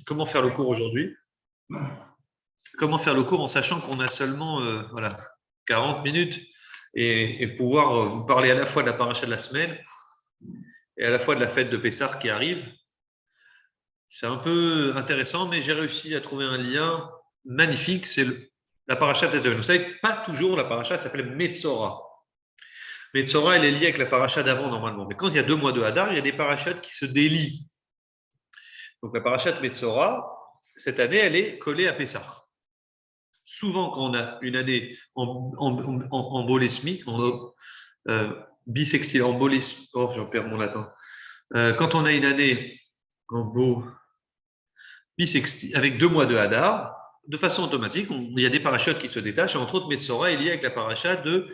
comment faire le cours aujourd'hui. Comment faire le cours en sachant qu'on a seulement 40 minutes et pouvoir vous parler à la fois de la paracha de la semaine et à la fois de la fête de Pessah qui arrive. C'est un peu intéressant, mais j'ai réussi à trouver un lien magnifique. C'est la paracha de Tezaven. Vous savez, pas toujours la paracha s'appelle Metzora. Metzora, elle est liée avec la paracha d'avant normalement. Mais quand il y a 2 mois de Hadar, il y a des parachats qui se délient. Donc la paracha de Metzora, cette année, elle est collée à Pessah. Souvent, quand on a une année en bolesmique, bisextile, en bolesmique, oh, j'en perds mon latin. Quand on a une année en bisextile, avec 2 mois de Hadar, de façon automatique, il y a des parachutes qui se détachent, entre autres, Metzora est lié avec la paracha de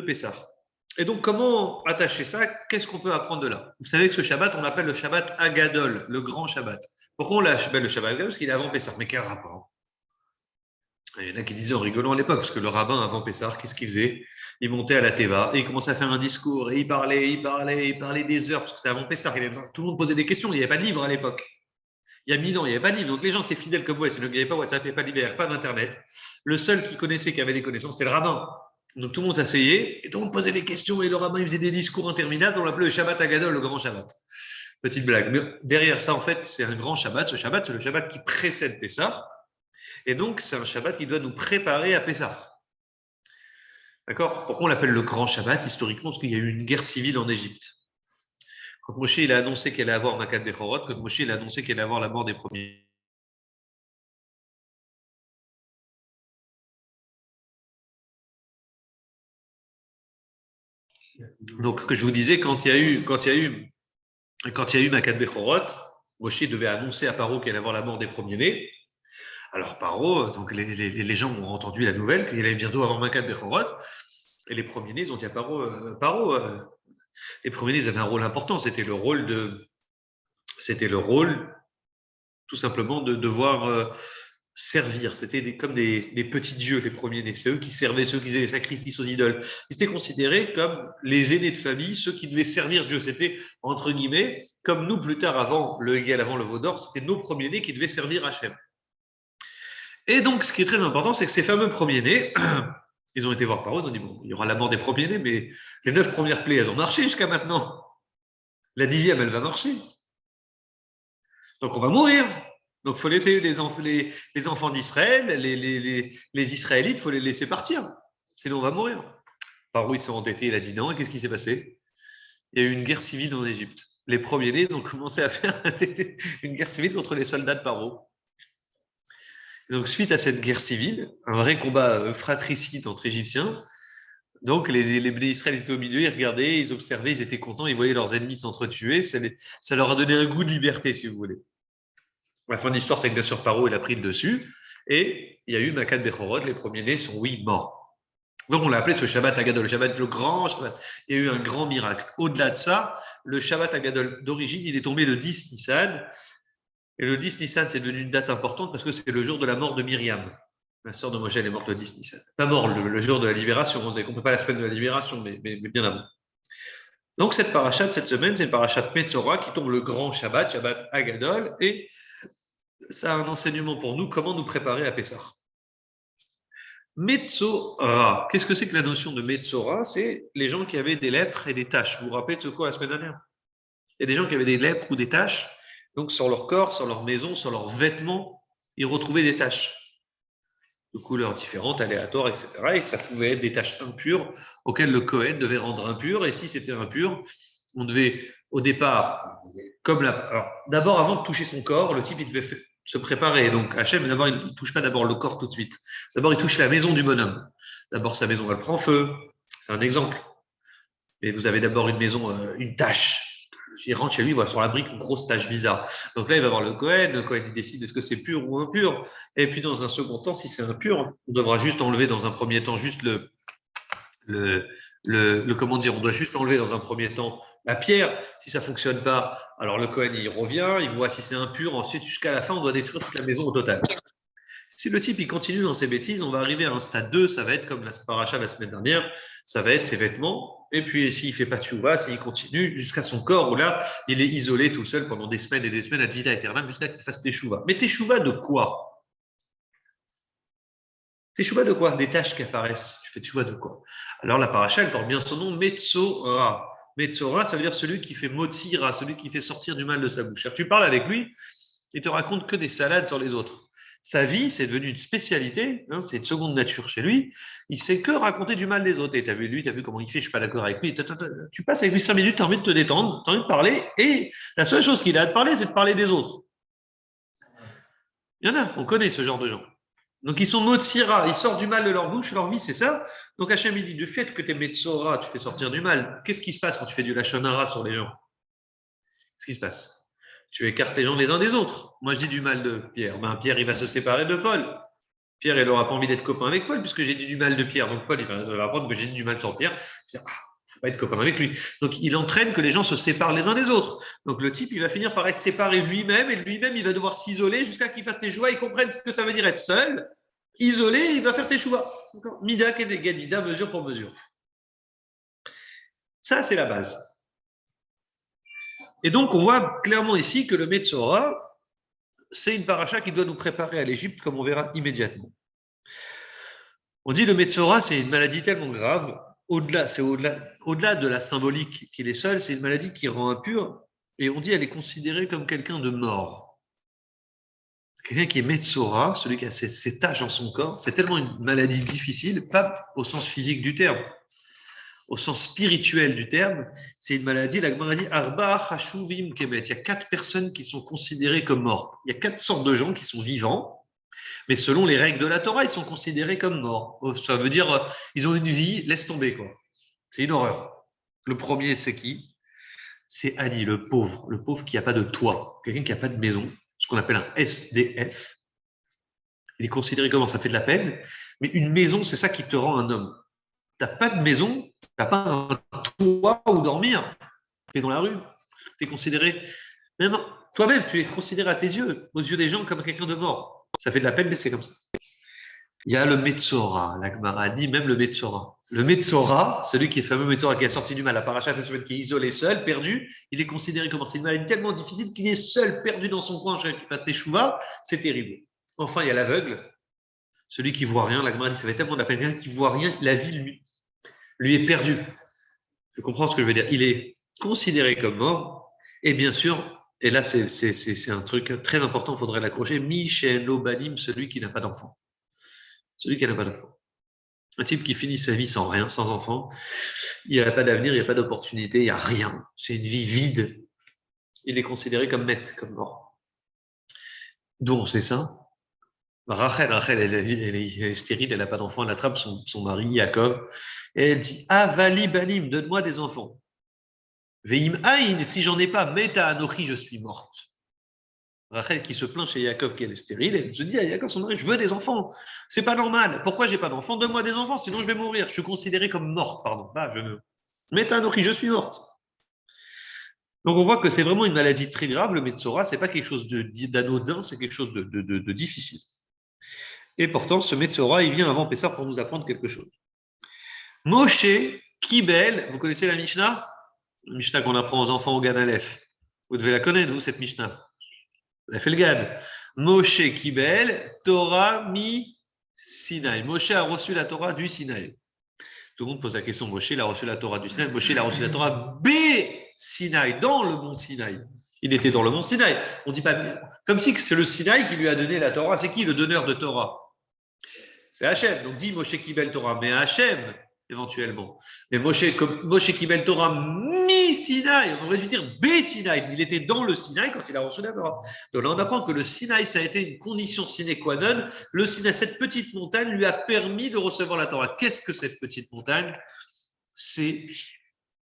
Pessah. Et donc, comment attacher ça? Qu'est-ce qu'on peut apprendre de là? Vous savez que ce Shabbat, on l'appelle le Shabbat Agadol, le grand Shabbat. Pourquoi on l'appelle le Shabbat Agadol? Parce qu'il est avant Pessah. Mais quel rapport? Il y en a qui disaient en rigolant à l'époque, parce que le rabbin avant Pessah, qu'est-ce qu'il faisait? Il montait à la Teva et il commençait à faire un discours et il parlait des heures, parce que c'était avant Pessah. Tout le monde posait des questions, il n'y avait pas de livre à l'époque. Il y a 1000 ans, il n'y avait pas de livre. Donc les gens étaient fidèles comme vous, il n'y avait pas WhatsApp, il n'y avait pas d'IBR, pas d'Internet. Le seul qui connaissait, qui avait des connaissances, c'était le rabbin. Donc tout le monde s'asseyait et tout le monde posait des questions et le rabbin il faisait des discours interminables. On l'appelait le Shabbat Agadol, le grand Shabbat. Petite blague. Mais derrière ça, en fait, c'est un grand Shabbat. Ce Shabbat, c'est le Shabbat qui précède Pessah. Et donc, c'est un Shabbat qui doit nous préparer à Pessah. D'accord? Pourquoi on l'appelle le grand Shabbat historiquement? Parce qu'il y a eu une guerre civile en Égypte. Quand Moshe il a annoncé qu'elle allait avoir Makat Bechorot, quand Moshe il a annoncé qu'elle allait avoir la mort des premiers. Donc, que je vous disais, quand il y a eu Makat Bechorot, Moshe devait annoncer à Paro qu'elle allait avoir la mort des premiers-nés. Alors Paro, donc les gens ont entendu la nouvelle qu'il allait bientôt avoir Makat Bechorot, et les premiers-nés, ils ont dit à Paro, les premiers-nés, ils avaient un rôle important, c'était le rôle tout simplement de devoir servir. C'était comme des petits dieux, les premiers-nés. C'est eux qui servaient, ceux qui faisaient les sacrifices aux idoles. Ils étaient considérés comme les aînés de famille, ceux qui devaient servir Dieu. C'était, entre guillemets, comme nous plus tard, avant le Hegel, avant le Vaudor, c'était nos premiers-nés qui devaient servir Hachem. Et donc, ce qui est très important, c'est que ces fameux premiers-nés, ils ont été voir Paro, ils ont dit, bon, il y aura la mort des premiers-nés, mais les 9 premières plaies, elles ont marché jusqu'à maintenant. La 10e, elle va marcher. Donc, on va mourir. Donc, il faut laisser les enfants d'Israël, les Israélites, il faut les laisser partir. Sinon, on va mourir. Paro, il s'est endetté, il a dit non. Et qu'est-ce qui s'est passé? Il y a eu une guerre civile en Égypte. Les premiers-nés, ils ont commencé à faire une guerre civile contre les soldats de Paro. Donc, suite à cette guerre civile, un vrai combat fratricide entre Égyptiens, donc les Israéliens étaient au milieu, ils regardaient, ils observaient, ils étaient contents, ils voyaient leurs ennemis s'entretuer. Ça leur a donné un goût de liberté, si vous voulez. La fin de l'histoire, c'est que bien sûr, Paro, il a pris le dessus, et il y a eu Makat Bechorot, les premiers-nés sont, oui, morts. Donc, on l'a appelé ce Shabbat Agadol, le Shabbat, le grand Shabbat. Il y a eu un grand miracle. Au-delà de ça, le Shabbat Agadol d'origine, il est tombé le 10 Nissan. Et le 10 Nissan, c'est devenu une date importante parce que c'est le jour de la mort de Myriam. La sœur de Moshe, elle est morte le 10 Nissan. Pas mort, le jour de la libération. On ne compte pas la semaine de la libération, mais bien avant. Donc, cette paracha de cette semaine, c'est le paracha de Metzora qui tombe le grand Shabbat, Shabbat Agadol, et ça a un enseignement pour nous, comment nous préparer à Pessah. Metzora. Qu'est-ce que c'est que la notion de Metzora? C'est les gens qui avaient des lèpres et des taches. Vous vous rappelez de ce quoi la semaine dernière? Il y a des gens qui avaient des lèpres ou des taches, donc sur leur corps, sur leur maison, sur leurs vêtements, ils retrouvaient des taches de couleurs différentes, aléatoires, etc. Et ça pouvait être des taches impures auxquelles le Kohen devait rendre impur. Et si c'était impur, on devait, au départ, alors, d'abord, avant de toucher son corps, le type, il devait se préparer. Donc, Hachem, d'abord, il ne touche pas d'abord le corps tout de suite. D'abord, il touche la maison du bonhomme. D'abord, sa maison, elle prend feu. C'est un exemple. Et vous avez d'abord une maison, une tache. Il rentre chez lui, il voit sur la brique une grosse tache bizarre. Donc là, il va voir le Kohen il décide est-ce que c'est pur ou impur. Et puis, dans un second temps, si c'est impur, on devra juste enlever dans un premier temps juste comment dire, on doit juste enlever dans un premier temps la pierre. Si ça ne fonctionne pas, alors le Kohen, il revient, il voit si c'est impur. Ensuite, jusqu'à la fin, on doit détruire toute la maison au total. Si le type il continue dans ses bêtises, on va arriver à un stade 2, ça va être comme la paracha la semaine dernière, ça va être ses vêtements Et puis, s'il ne fait pas de tchouva, il continue jusqu'à son corps où là, il est isolé tout seul pendant des semaines et des semaines ad vita aeternam jusqu'à qu'il fasse teshuva. Mais teshuva de quoi? Teshuva de quoi? Des tâches qui apparaissent. Tu fais teshuva de quoi? Alors, la paracha, elle porte bien son nom, Metzora. Metzora, ça veut dire celui qui fait motsira, celui qui fait sortir du mal de sa bouche. Alors, tu parles avec lui, il te raconte que des salades sur les autres. Sa vie, c'est devenu une spécialité, hein, c'est une seconde nature chez lui. Il sait que raconter du mal des autres. Et tu as vu lui, tu as vu comment il fait, je suis pas d'accord avec lui. Tu passes avec lui 5 minutes, tu as envie de te détendre, tu as envie de parler, et la seule chose qu'il a à te parler, c'est de parler des autres. Il y en a, on connaît ce genre de gens. Donc ils sont motsira, ils sortent du mal de leur bouche, leur vie, c'est ça. Donc Hachem, il dit, du fait que tu es metzora, tu fais sortir du mal, qu'est-ce qui se passe quand tu fais du lachonara sur les gens? Qu'est-ce qui se passe? Tu écartes les gens les uns des autres. Moi, je dis du mal de Pierre. Ben, Pierre, il va se séparer de Paul. Pierre, il n'aura pas envie d'être copain avec Paul, puisque j'ai dit du mal de Pierre. Donc, Paul, il va apprendre que j'ai dit du mal sur Pierre. Il ne faut pas être copain avec lui. Donc, il entraîne que les gens se séparent les uns des autres. Donc, le type, il va finir par être séparé lui-même, et lui-même, il va devoir s'isoler jusqu'à qu'il fasse teshuva. Il comprenne ce que ça veut dire être seul, isolé, il va faire teshuva. Mida, Kevegan, Mida, mesure pour mesure. Ça, c'est la base. Et donc, on voit clairement ici que le Metzora, c'est une paracha qui doit nous préparer à l'Égypte, comme on verra immédiatement. On dit le Metzora, c'est une maladie tellement grave, au-delà de la symbolique qu'il est seul, c'est une maladie qui rend impur, et on dit elle est considérée comme quelqu'un de mort. Quelqu'un qui est Metzora, celui qui a ces taches dans son corps, c'est tellement une maladie difficile, pas au sens physique du terme, au sens spirituel du terme, c'est une maladie, la Gemara dit Arba Chashuvim Kemet. Il y a 4 personnes qui sont considérées comme mortes. Il y a 4 sortes de gens qui sont vivants, mais selon les règles de la Torah, ils sont considérés comme morts. Ça veut dire, ils ont une vie, laisse tomber, quoi. C'est une horreur. Le premier, c'est qui? C'est Annie, le pauvre qui n'a pas de toit, quelqu'un qui n'a pas de maison, ce qu'on appelle un SDF. Il est considéré comment? Ça fait de la peine, mais une maison, c'est ça qui te rend un homme. Tu n'as pas de maison, tu n'as pas un toit où dormir, tu es dans la rue, tu es considéré, même toi-même, tu es considéré à tes yeux, aux yeux des gens, comme quelqu'un de mort. Ça fait de la peine, mais c'est comme ça. Il y a le Metzora, la Gemara dit même le Metzora. Le Metzora, celui qui est fameux Metzora, qui est sorti du mal, la paracha, qui est isolé, seul, perdu, il est considéré comme c'est une maladie tellement difficile qu'il est seul, perdu dans son coin, jusqu'à qu'il fasse teshuva, c'est terrible. Enfin, il y a l'aveugle, celui qui voit rien, la Gemara dit ça fait tellement de la peine, quelqu'un qui voit rien, la vie lui est perdu. Je comprends ce que je veux dire. Il est considéré comme mort, et bien sûr, et là c'est un truc très important, il faudrait l'accrocher, Michel Obanim, celui qui n'a pas d'enfant. Celui qui n'a pas d'enfant. Un type qui finit sa vie sans rien, sans enfant, il n'y a pas d'avenir, il n'y a pas d'opportunité, il n'y a rien. C'est une vie vide. Il est considéré comme net, comme mort. D'où on sait ça? Rachel, elle est stérile, elle n'a pas d'enfant, elle attrape son mari, Jacob, et elle dit Avali Banim, donne-moi des enfants. Veim Aïn, si j'en ai pas, Meta Anochi, je suis morte. Rachel qui se plaint chez Jacob qu'elle est stérile, elle se dit à Jacob, son mari, je veux des enfants. C'est pas normal. Pourquoi j'ai pas d'enfants? Donne-moi des enfants, sinon je vais mourir. Je suis considérée comme morte, pardon. Bah, Meta Anochi, je suis morte. Donc on voit que c'est vraiment une maladie très grave, le Metzora, c'est pas quelque chose d'anodin, c'est quelque chose de difficile. Et pourtant, ce Metzora, il vient avant Pessah pour nous apprendre quelque chose. Moshe, Kibel, vous connaissez la Mishnah? La Mishnah qu'on apprend aux enfants au Gan Aleph. Vous devez la connaître, vous, cette Mishnah. Vous avez fait le Gan. Moshe, Kibel, Torah, mi Sinaï. Moshe a reçu la Torah du Sinaï. Tout le monde pose la question, Moshe, il a reçu la Torah du Sinaï. Moshe, il a reçu la Torah B Sinaï, dans le mont Sinaï. Il était dans le mont Sinaï. On dit pas, comme si c'est le Sinaï qui lui a donné la Torah. C'est qui le donneur de Torah? C'est Hachem. Donc dit Moshe Kibel Torah, mais Hachem, éventuellement. Mais Moshe Kibel Torah mi Sinaï, on aurait dû dire B Sinaï. Il était dans le Sinaï quand il a reçu la Torah. Donc là, on apprend que le Sinaï, ça a été une condition sine qua non. Le Sinaï, cette petite montagne, lui a permis de recevoir la Torah. Qu'est-ce que cette petite montagne? C'est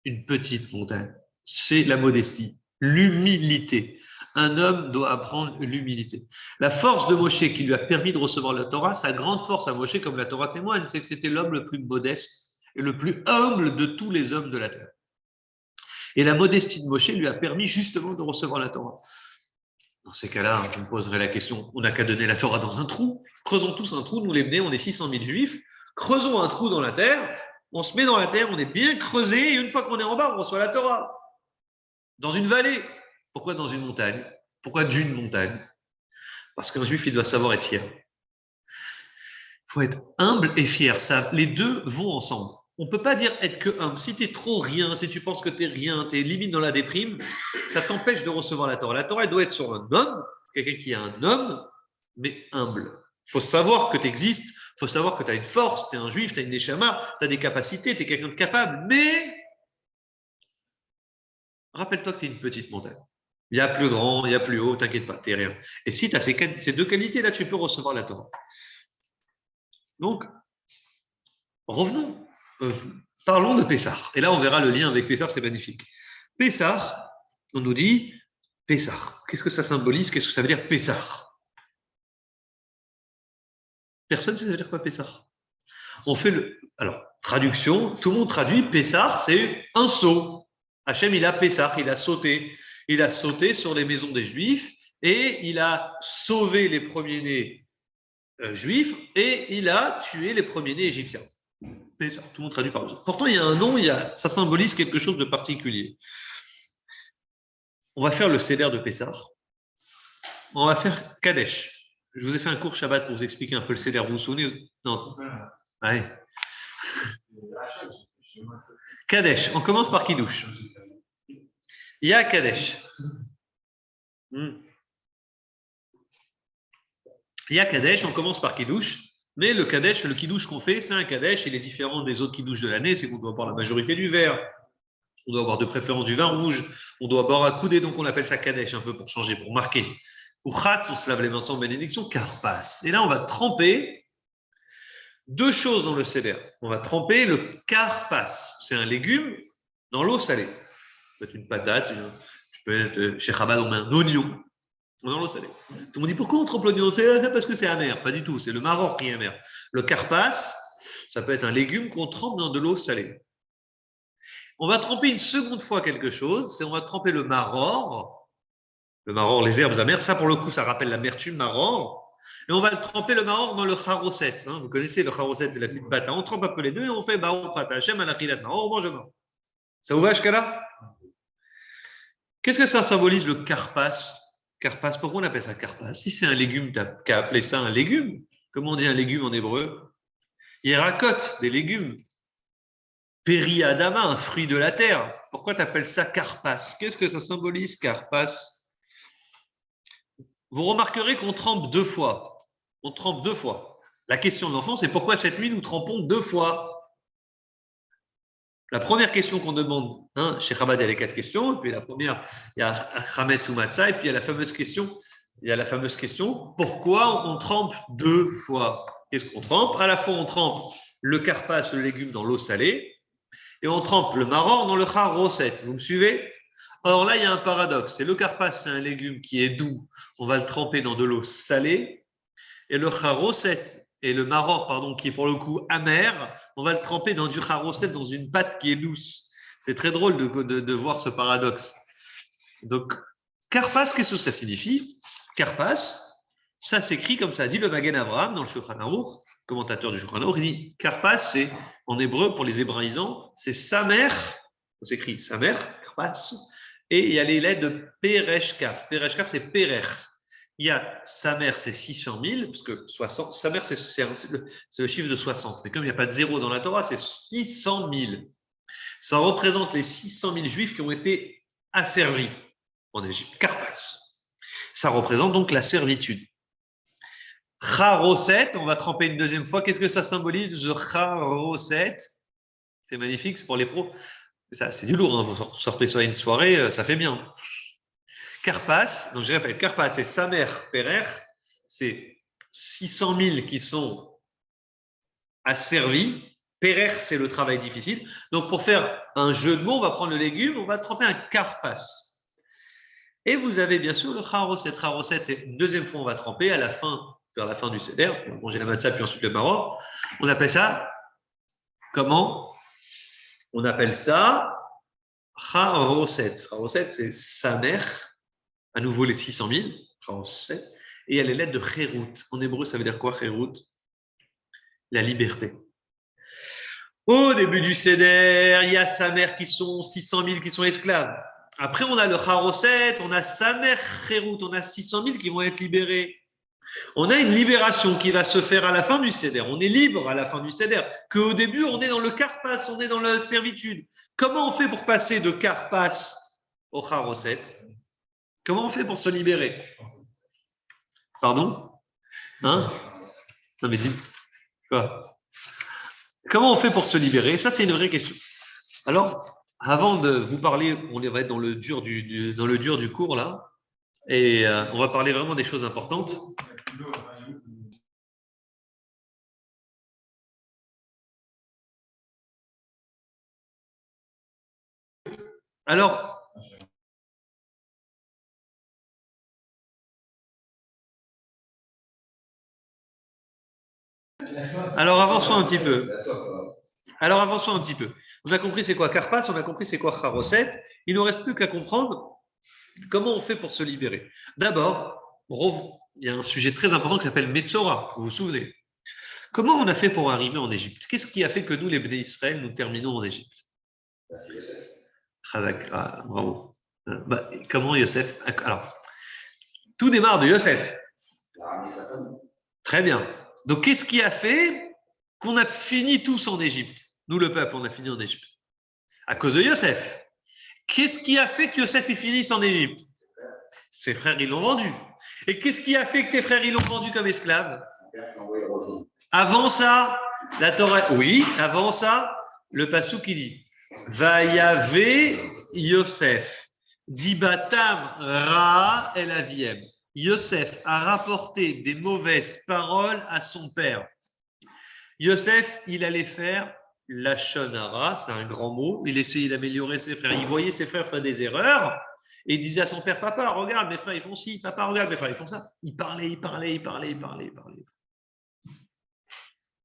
une petite montagne. C'est la modestie, l'humilité. Un homme doit apprendre l'humilité. La force de Moshe qui lui a permis de recevoir la Torah, sa grande force à Moshe, comme la Torah témoigne, c'est que c'était l'homme le plus modeste et le plus humble de tous les hommes de la terre. Et la modestie de Moshe lui a permis justement de recevoir la Torah. Dans ces cas-là, je me poserai la question, on n'a qu'à donner la Torah dans un trou. Creusons tous un trou, nous les Bnei, on est 600 000 juifs, creusons un trou dans la terre, on se met dans la terre, on est bien creusé, et une fois qu'on est en bas, on reçoit la Torah. Dans une vallée. Pourquoi dans une montagne? Pourquoi d'une montagne? Parce qu'un juif, il doit savoir être fier. Il faut être humble et fier. Ça, les deux vont ensemble. On ne peut pas dire être que humble. Si tu es trop rien, si tu penses que tu es rien, tu es limite dans la déprime, ça t'empêche de recevoir la Torah. La Torah, elle doit être sur un homme, quelqu'un qui est un homme, mais humble. Il faut savoir que tu existes, il faut savoir que tu as une force, tu es un juif, tu as une neshama, tu as des capacités, tu es quelqu'un de capable, mais rappelle-toi que tu es une petite montagne. Il y a plus grand, il y a plus haut, t'inquiète pas, t'es rien. Et si tu as ces deux qualités-là, tu peux recevoir la Torah. Donc, revenons, parlons de Pessah. Et là, on verra le lien avec Pessah, c'est magnifique. Pessah, on nous dit Pessah. Qu'est-ce que ça symbolise? Qu'est-ce que ça veut dire Pessah? Personne ne sait dire quoi Pessah. On fait le. Alors, traduction, tout le monde traduit Pessah, c'est un saut. Hachem, il a Pessah, il a sauté. Il a sauté sur les maisons des Juifs et il a sauvé les premiers-nés juifs et il a tué les premiers-nés égyptiens. Pessah, tout le monde traduit par là. Pourtant, il y a un nom, ça symbolise quelque chose de particulier. On va faire le Seder de Pessah. On va faire Kadesh. Je vous ai fait un cours Shabbat pour vous expliquer un peu le Seder. Vous vous souvenez? Non. Ouais. Kadesh. On commence par Kiddush. Il y a Kadesh. Il y a Kadesh, on commence par Kiddush, mais le Kiddush qu'on fait, c'est un Kadesh, il est différent des autres Kiddush de l'année, c'est qu'on doit boire la majorité du verre, on doit avoir de préférence du vin rouge, on doit boire à coudée, donc on appelle ça Kadesh un peu pour changer, pour marquer. Ou Khatz, on se lave les mains sans bénédiction, Karpas. Et là, on va tremper deux choses dans le Seder. On va tremper le Karpas, c'est un légume, dans l'eau salée. Ça peut être une patate, tu peux être chez Chabad, on met un oignon. Dans l'eau salée. Tout le monde dit pourquoi on trempe l'oignon? C'est parce que c'est amer. Pas du tout, c'est le maror qui est amer. Le karpas, ça peut être un légume qu'on trempe dans de l'eau salée. On va tremper une seconde fois quelque chose, c'est on va tremper le maror. Le maror, les herbes amères, ça pour le coup, ça rappelle l'amertume maror. Et on va le tremper le maror dans le charoset. Vous connaissez le charoset, c'est la petite pâte. On trempe un peu les deux et on fait baon pata Hashem alachilat maror, on mange le maror. Ça vous va jusqu'à là? Qu'est-ce que ça symbolise le karpas? Karpas, pourquoi on appelle ça karpas? Si c'est un légume, tu n'as qu'à appeler ça un légume. Comment on dit un légume en hébreu? Hiérakot, des légumes. Périadama, un fruit de la terre. Pourquoi tu appelles ça karpas? Qu'est-ce que ça symbolise, karpas? Vous remarquerez qu'on trempe deux fois. On trempe deux fois. La question de l'enfant, c'est pourquoi cette nuit nous trempons deux fois? La première question qu'on demande, chez Chabad, il y a les quatre questions, et puis la première, il y a Chametz ou Matzah, et puis il y a la fameuse question, pourquoi on trempe deux fois? Qu'est-ce qu'on trempe? À la fois, on trempe le karpas, le légume, dans l'eau salée, et on trempe le maror dans le charoset. Vous me suivez? Or là, il y a un paradoxe. C'est le karpas, c'est un légume qui est doux, on va le tremper dans de l'eau salée, et le charoset, et le maror, pardon, qui est pour le coup amer, on va le tremper dans du charoset, dans une pâte qui est douce. C'est très drôle de voir ce paradoxe. Donc, karpas, qu'est-ce que ça signifie? Karpas, ça s'écrit comme ça, dit le Magen Avraham dans le Shulchan Aruch, commentateur du Shulchan Aruch, il dit karpas, c'est en hébreu, pour les hébraïsants, c'est samer, ça s'écrit samer, karpas, et il y a les lettres de pereshkaf. Pereshkaf, c'est perer. Il y a Samer, c'est 600 000, parce que 60, Samer, c'est le chiffre de 60. Mais comme il n'y a pas de zéro dans la Torah, c'est 600 000. Ça représente les 600 000 juifs qui ont été asservis en Égypte. Karpas. Ça représente donc la servitude. Charoset, on va tremper une deuxième fois. Qu'est-ce que ça symbolise, le charoset? C'est magnifique, c'est pour les pros. Ça, c'est du lourd, vous sortez ça à une soirée, ça fait bien. Karpas, donc je répète, Karpas, c'est Samer Perer, c'est 600 000 qui sont asservis. Perer, c'est le travail difficile. Donc pour faire un jeu de mots, on va prendre le légume, on va tremper un Karpas. Et vous avez bien sûr le Charoset. Charoset, c'est une deuxième fois, on va tremper à la fin, vers la fin du Seder, on va manger la matzah puis ensuite le maror. On appelle ça, comment? On appelle ça Charoset. Charoset, c'est Samer. À nouveau les 600 000, et il y a les lettres de Chérout. En hébreu, ça veut dire quoi, Chérout? La liberté. Au début du Seder, il y a sa mère qui sont 600 000 qui sont esclaves. Après, on a le Haroset, on a sa mère Khérout, on a 600 000 qui vont être libérés. On a une libération qui va se faire à la fin du Seder. On est libre à la fin du Seder. Qu'au début, on est dans le Karpas, on est dans la servitude. Comment on fait pour passer de Karpas au Haroset? Comment on fait pour se libérer? Pardon? Hein? Non, mais dis. Quoi? Comment on fait pour se libérer? Ça, c'est une vraie question. Alors, avant de vous parler, on va être dans le dur du cours, là. Et on va parler vraiment des choses importantes. Alors, avançons un petit peu. On a compris c'est quoi Karpas, on a compris c'est quoi Haroset. Il ne nous reste plus qu'à comprendre comment on fait pour se libérer. D'abord, il y a un sujet très important qui s'appelle Metzora, vous vous souvenez? Comment on a fait pour arriver en Égypte? Qu'est-ce qui a fait que nous, les Bnei Israël, nous terminons en Égypte? Chazak, bravo. Comment Yosef? Alors, tout démarre de Yosef. Très bien. Donc, qu'est-ce qui a fait qu'on a fini tous en Égypte? Nous, le peuple, on a fini en Égypte. À cause de Yosef. Qu'est-ce qui a fait que Yosef finisse en Égypte? Ses frères, ils l'ont vendu. Et qu'est-ce qui a fait que ses frères, ils l'ont vendu comme esclave? Avant ça, la Torah, oui, avant ça, le passou qui dit Vayave Yosef, Dibatam Ra El Aviem. Yosef a rapporté des mauvaises paroles à son père. Yosef, il allait faire la shonara, c'est un grand mot, il essayait d'améliorer ses frères. Il voyait ses frères faire des erreurs et il disait à son père, papa, regarde, mes frères, ils font ci, papa, regarde, mes frères, ils font ça. Il parlait.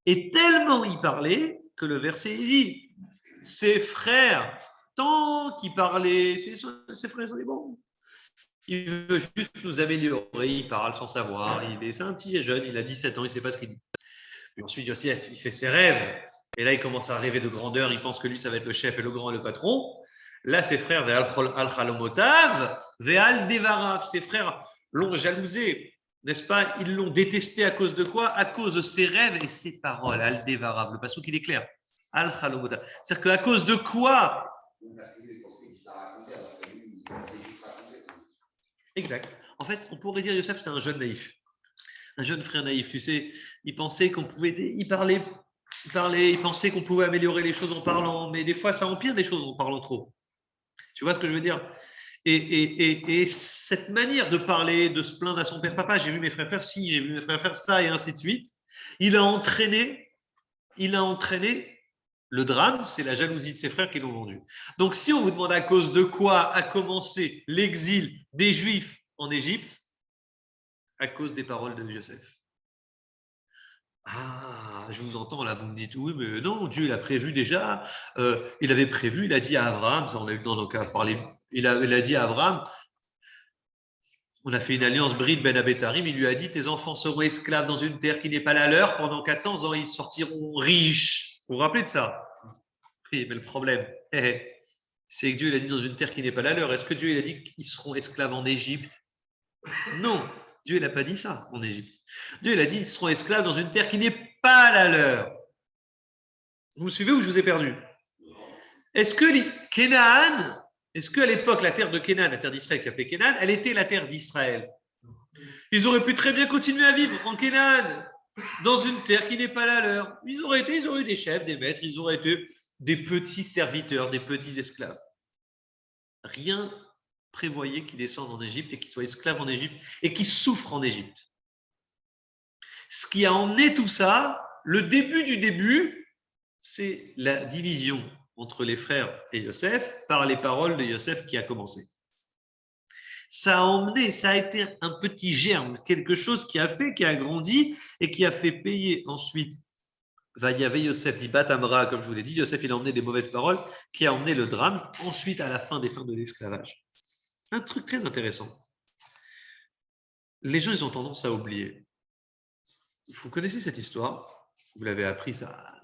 Et tellement il parlait que le verset dit, ses frères, tant qu'il parlait, ses frères sont des bons. Il veut juste nous améliorer, il parle sans savoir, c'est un petit jeune, il a 17 ans, il ne sait pas ce qu'il dit. Et ensuite, Yosef, il fait ses rêves, et là, il commence à rêver de grandeur, il pense que lui, ça va être le chef et le grand et le patron. Là, ses frères, Ve'al-Chalomotav, Ve'al-Devarav, ses frères l'ont jalousé, n'est-ce pas? Ils l'ont détesté à cause de quoi? À cause de ses rêves et ses paroles. Al-Devarav, le passouk, il est clair. Al-Chalomotav. C'est-à-dire qu'à cause de quoi? Exact. En fait, on pourrait dire Yosef, c'était un jeune naïf. Un jeune frère naïf, tu sais, il pensait qu'on pouvait, il parlait, il pensait qu'on pouvait améliorer les choses en parlant, mais des fois, ça empire les choses en parlant trop. Tu vois ce que je veux dire? Et cette manière de parler, de se plaindre à son père, papa, j'ai vu mes frères faire ci, j'ai vu mes frères faire ça, et ainsi de suite, il a entraîné le drame, c'est la jalousie de ses frères qui l'ont vendu. Donc, si on vous demande à cause de quoi a commencé l'exil des Juifs en Égypte, à cause des paroles de Yosef. Ah, je vous entends là, vous me dites oui, mais non, Dieu il a prévu déjà, il avait prévu, il a dit à Abraham, on a eu dans nos cas parler, il a dit à Abraham, on a fait une alliance bride Ben Abetarim, il lui a dit tes enfants seront esclaves dans une terre qui n'est pas la leur, pendant 400 ans ils sortiront riches. Vous vous rappelez de ça? Oui, mais le problème, c'est que Dieu il a dit dans une terre qui n'est pas la leur. Est-ce que Dieu il a dit qu'ils seront esclaves en Égypte? Non, Dieu n'a pas dit ça en Égypte. Dieu il a dit qu'ils seront esclaves dans une terre qui n'est pas la leur. Vous me suivez ou je vous ai perdu? Est-ce que Canaan, est-ce qu'à l'époque la terre de Canaan, la terre d'Israël qui s'appelait Canaan, elle était la terre d'Israël? Ils auraient pu très bien continuer à vivre en Canaan, dans une terre qui n'est pas la leur. Ils auraient eu des chefs, des maîtres, ils auraient été des petits serviteurs, des petits esclaves. Rien prévoyait qu'ils descendent en Égypte et qu'ils soient esclaves en Égypte et qu'ils souffrent en Égypte. Ce qui a emmené tout ça, le début du début, c'est la division entre les frères et Yosef par les paroles de Yosef qui a commencé. Ça a emmené, ça a été un petit germe, quelque chose qui a grandi et qui a fait payer ensuite. Il y avait Yosef dit Batamra, comme je vous l'ai dit, Yosef il a emmené des mauvaises paroles qui a emmené le drame, ensuite à la fin des fins de l'esclavage. Un truc très intéressant. Les gens, ils ont tendance à oublier. Vous connaissez cette histoire? Vous avez appris ça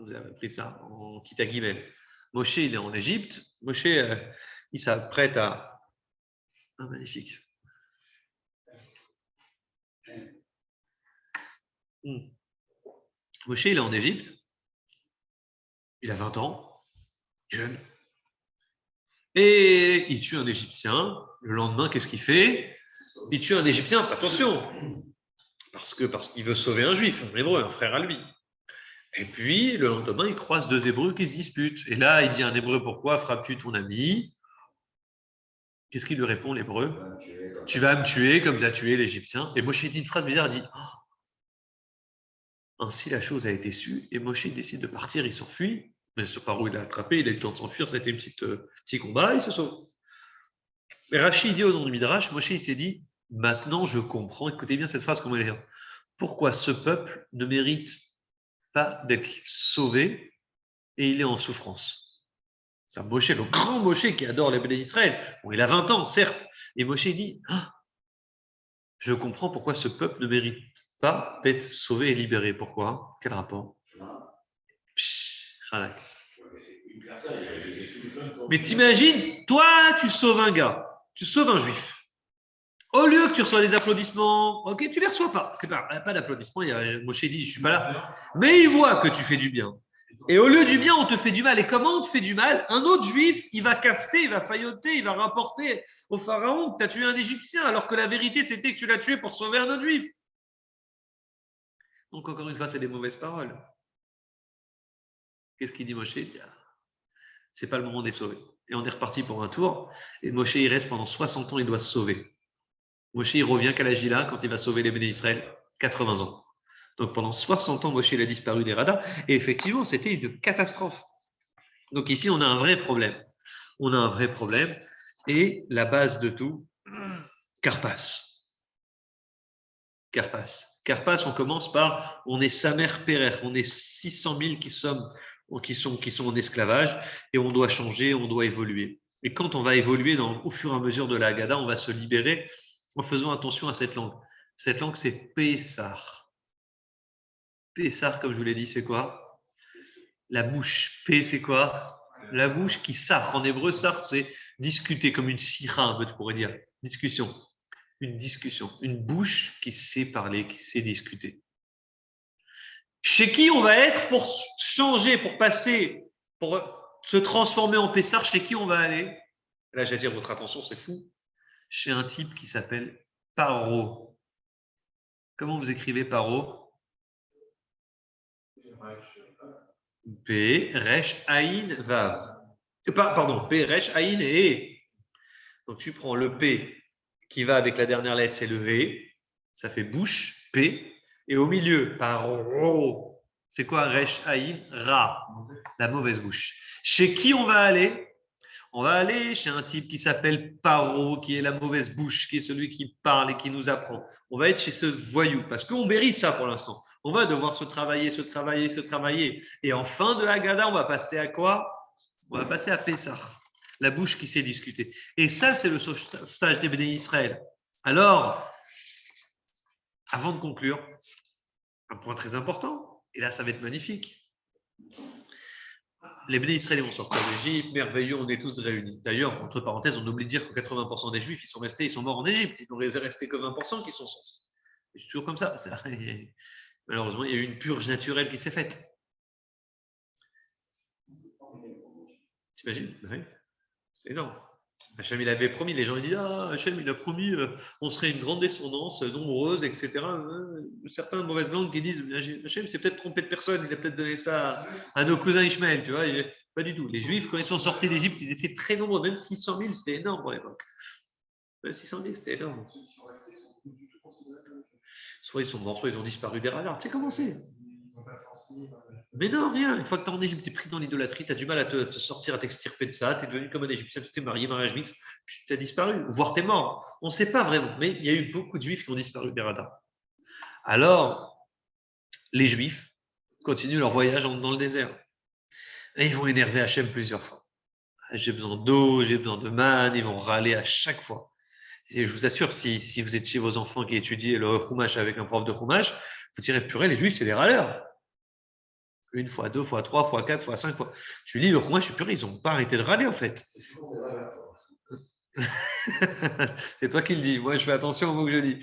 en Kita Gimel. Moshe, il est en Égypte. Moshe, il s'apprête à. Ah, magnifique. Moshe, il est en Égypte. Il a 20 ans, jeune. Et il tue un Égyptien. Le lendemain, qu'est-ce qu'il fait? Il tue un Égyptien, attention, parce qu'il veut sauver un Juif, un Hébreu, un frère à lui. Et puis, le lendemain, il croise deux Hébreux qui se disputent. Et là, il dit à un Hébreu, pourquoi frappes-tu ton ami? Qu'est-ce qu'il lui répond, l'Hébreu? Tu vas me tuer comme tu as tué l'Égyptien. Et Moshe dit une phrase bizarre, il dit, ainsi la chose a été sue. Et Moshe décide de partir, il s'enfuit. Mais ce par où il l'a attrapé, il a eu le temps de s'enfuir, c'était un petit combat, il se sauve. Et Rachid dit au nom du Midrash, Moshe il s'est dit, maintenant je comprends, écoutez bien cette phrase, comment elle est. Pourquoi ce peuple ne mérite pas d'être sauvé et il est en souffrance. C'est un Moshe, le grand Moshe qui adore les béné d'Israël. Bon, il a 20 ans, certes. Et Moshe dit, je comprends pourquoi ce peuple ne mérite pas d'être sauvé et libéré. Pourquoi? Quel rapport? Mais t'imagines, toi, tu sauves un gars, tu sauves un juif. Au lieu que tu reçois des applaudissements, ok, tu les reçois pas. C'est pas d'applaudissements. Moshe dit, je suis pas là. Mais il voit que tu fais du bien. Et au lieu du bien, on te fait du mal. Et comment on te fait du mal? Un autre juif, il va cafeter, il va failloter, il va rapporter au pharaon que tu as tué un Égyptien, alors que la vérité, c'était que tu l'as tué pour sauver un autre juif. Donc, encore une fois, c'est des mauvaises paroles. Qu'est-ce qu'il dit Moshe? Il dit, c'est pas le moment d'être sauvé. Et on est reparti pour un tour. Et Moshe, il reste pendant 60 ans, il doit se sauver. Moshe, il revient qu'à l'âge là quand il va sauver les béné Israël, 80 ans. Donc pendant 60 ans, Moshe il a disparu des radars. Et effectivement, c'était une catastrophe. Donc ici, on a un vrai problème. On a un vrai problème. Et la base de tout, Carpas. Carpas. Carpas, on commence par, on est Samer Perer. On est 600 000 qui sont en esclavage. Et on doit changer, on doit évoluer. Et quand on va évoluer au fur et à mesure de la Haggadah, on va se libérer en faisant attention à cette langue. Cette langue, c'est Pessar. Pessar, comme je vous l'ai dit, c'est quoi? La bouche. P, c'est quoi? La bouche qui sar. En hébreu, sar, c'est discuter, comme une sira, un peu, tu pourrais dire. Discussion. Une discussion. Une bouche qui sait parler, qui sait discuter. Chez qui on va être pour changer, pour passer, pour se transformer en Pessar? Chez qui on va aller? Là, j'attire votre attention, c'est fou. Chez un type qui s'appelle Paro. Comment vous écrivez Paro? P, Resh, Aïn, Vav. Pardon, P, Resh, Aïn et E. Donc tu prends le P qui va avec la dernière lettre, c'est le V. Ça fait bouche, P. Et au milieu, Paro. C'est quoi Resh, Aïn, Ra? La mauvaise bouche. Chez qui on va aller? On va aller chez un type qui s'appelle Paro, qui est la mauvaise bouche, qui est celui qui parle et qui nous apprend. On va être chez ce voyou, parce qu'on mérite ça pour l'instant. On va devoir se travailler. Et en fin de Haggadah, on va passer à quoi? On va passer à Pessah, la bouche qui sait discuter. Et ça, c'est le sauvetage des béné Israël. Alors, avant de conclure, un point très important, et là, ça va être magnifique. Les béné Israël vont sortir d'Égypte, merveilleux, on est tous réunis. D'ailleurs, entre parenthèses, on oublie de dire que 80% des Juifs, ils sont morts en Égypte. Il n'en resté que 20% qui sont sans. C'est toujours comme ça. Malheureusement, il y a eu une purge naturelle qui s'est faite. T'imagines? Oui. C'est énorme. Hachem, il avait promis, les gens ils disent, Hachem, il a promis, on serait une grande descendance, nombreuse, etc. Certaines mauvaises langues qui disent, Hachem s'est peut-être trompé de personne, il a peut-être donné ça à nos cousins Ishmaël, tu vois. Pas du tout. Les Juifs, quand ils sont sortis d'Égypte, ils étaient très nombreux, même 600 000, c'était énorme pour l'époque. Même 600 000, c'était énorme. Soit ils sont morts, soit ils ont disparu des radars. Tu sais comment c'est? Mais non, rien. Une fois que tu es en Égypte, tu es pris dans l'idolâtrie, tu as du mal à te sortir, à t'extirper de ça, tu es devenu comme un Égyptien, tu t'es marié, mariage mixte, tu as disparu, voire tu es mort. On ne sait pas vraiment, mais il y a eu beaucoup de Juifs qui ont disparu des radars. Alors, les Juifs continuent leur voyage dans le désert. Et ils vont énerver Hachem plusieurs fois. J'ai besoin d'eau, j'ai besoin de manne, ils vont râler à chaque fois. Et je vous assure, si vous êtes chez vos enfants qui étudient le Chumash avec un prof de Chumash, vous direz, purée, les Juifs, c'est des râleurs. Une fois, deux fois, trois fois, quatre fois, cinq fois. Tu lis le Chumash, je suis purée, ils n'ont pas arrêté de râler en fait. C'est toi qui le dis. Moi, je fais attention aux mots que je dis.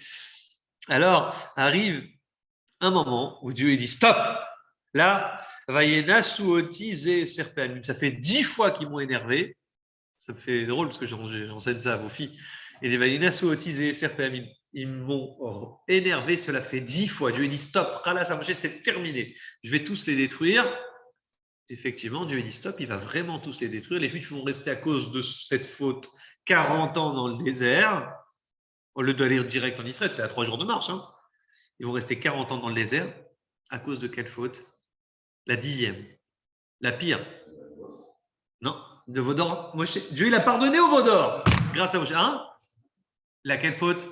Alors, arrive un moment où Dieu il dit stop. Là, Vayena Suoti Serpéamim. Ça fait 10 fois qu'ils m'ont énervé. Ça me fait drôle parce que j'enseigne ça à vos filles. Et des Vayena Suoti Serpéamim. Ils m'ont énervé, cela fait 10 fois. Dieu dit stop, Khalas Moshe, c'est terminé. Je vais tous les détruire. Effectivement, Dieu dit stop, il va vraiment tous les détruire. Les Juifs vont rester à cause de cette faute 40 ans dans le désert. Au lieu d'aller direct en Israël, c'est à 3 jours de marche. Hein. Ils vont rester 40 ans dans le désert. À cause de quelle faute? La 10e. La pire. Non, de Vaudor. Dieu, il a pardonné au Vaudor. Grâce à Moshe. Hein? Laquelle faute?